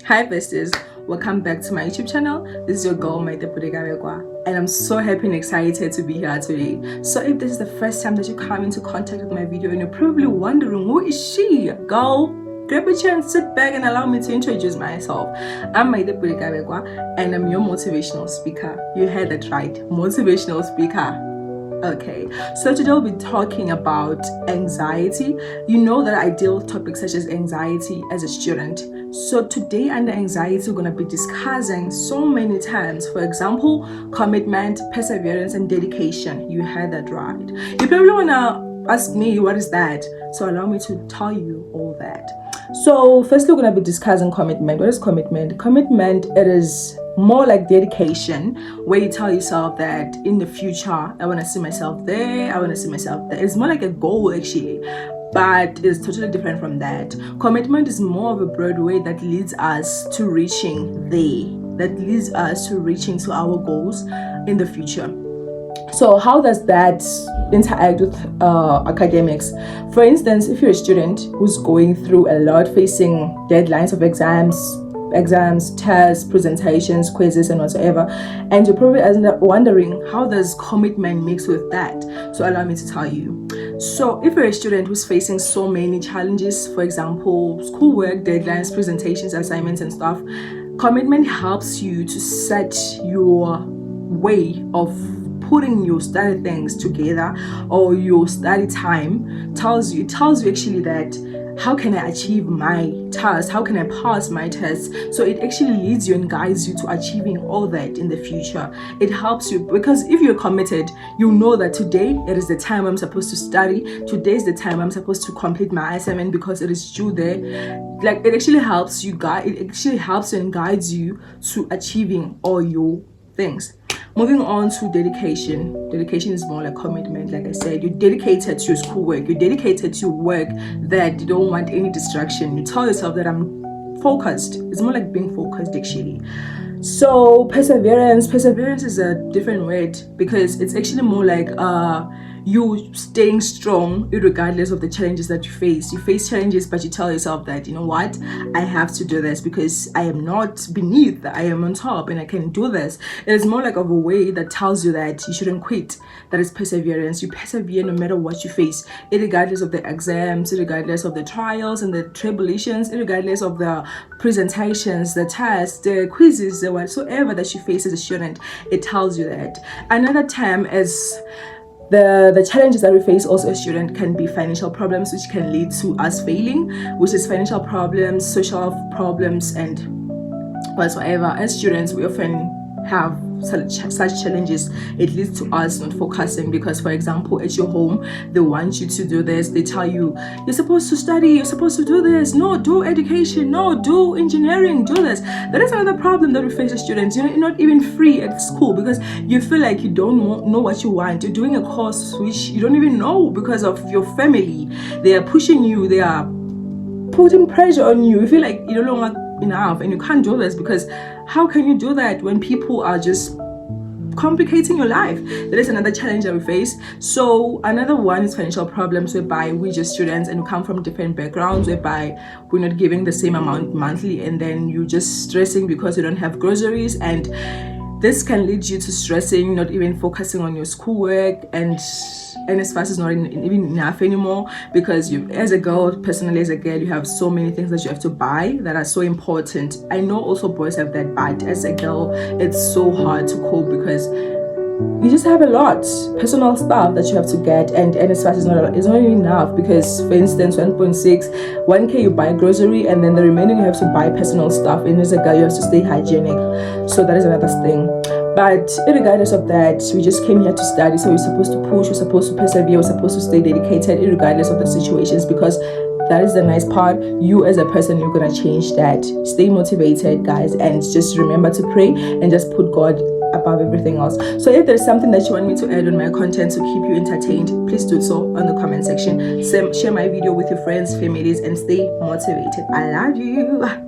Hi besties, welcome back to my YouTube channel. This is your girl Maite Pudegaregwa, and I'm so happy and excited to be here today. So if this is the first time that you come into contact with my video and you're probably wondering who is she, girl, grab a chair and sit back and allow me to introduce myself. I'm Maite Pudegaregwa and I'm your motivational speaker. You heard that right, motivational speaker. Okay, so today we'll be talking about anxiety. You know that I deal with topics such as anxiety as a student. So today under anxiety, we're going to be discussing so many terms. For example, commitment, perseverance, and dedication. You heard that right. You probably want to ask me, what is that? So allow me to tell you all that. So firstly, we're going to be discussing commitment. What is commitment? Commitment, it is more like dedication, where you tell yourself that in the future, I want to see myself there, I want to see myself there. It's more like a goal actually, but it's totally different from that. Commitment is more of a broad way that leads us to reaching to our goals in the future. So how does that interact with academics? For instance, if you're a student who's going through a lot, facing deadlines of exams, tests, presentations, quizzes, and whatsoever, and you're probably wondering how does commitment mix with that. So allow me to tell you. So if you're a student who's facing so many challenges, for example, schoolwork, deadlines, presentations, assignments, and stuff, commitment helps you to set your way of putting your study things together, or your study time tells you actually that how can I achieve my task? How can I pass my test? So it actually leads you and guides you to achieving all that in the future. It helps you because if you're committed, you know that today it is the time I'm supposed to study. Today is the time I'm supposed to complete my assignment because it is due there. Like it actually helps you and guides you to achieving all your things. Moving on to dedication. Dedication is more like commitment. Like I said, you're dedicated to your schoolwork. You're dedicated to work that you don't want any distraction. You tell yourself that I'm focused. It's more like being focused actually. So perseverance is a different word because it's actually more like you staying strong regardless of the challenges that you face. You face challenges, but you tell yourself that, you know what, I have to do this because I am not beneath, I am on top and I can do this. It is more like of a way that tells you that you shouldn't quit. That is perseverance. You persevere no matter what you face, regardless of the exams, regardless of the trials and the tribulations, regardless of the presentations, the tests, the quizzes, the whatsoever that you face as a student. It tells you that. Another term is the challenges that we face also as student can be financial problems, which can lead to us failing, which is financial problems, social problems, and whatsoever. As students, we often have such challenges. It leads to us not focusing because, for example, at your home, they want you to do this. They tell you, you're supposed to study, you're supposed to do this. No, do education. No, do engineering, do this. That is another problem that we face as students. You're not even free at school because you feel like you don't know what you want. You're doing a course which you don't even know because of your family. They are pushing you. They are putting pressure on you. You feel like you don't know enough and you can't do this because how can you do that when people are just complicating your life? That is another challenge that we face. So another one is financial problems, whereby we just students and we come from different backgrounds, whereby we're not giving the same amount monthly and then you're just stressing because you don't have groceries, and this can lead you to stressing, not even focusing on your schoolwork, and as fast as not even enough anymore because you, as a girl, personally as a girl, you have so many things that you have to buy that are so important. I know also boys have that, but as a girl, it's so hard to cope because you just have a lot personal stuff that you have to get, and as fast as it's not enough because, for instance, 1.6 you buy grocery and then the remaining you have to buy personal stuff, and as a girl you have to stay hygienic. So that is another thing. But regardless of that, we just came here to study, so we're supposed to push, we're supposed to persevere, we're supposed to stay dedicated regardless of the situations, because that is the nice part. You as a person, you're gonna change that. Stay motivated, guys, and just remember to pray and just put God above everything else. So if there's something that you want me to add on my content to keep you entertained, please do so on the comment section. Share my video with your friends, families, and stay motivated. I love you.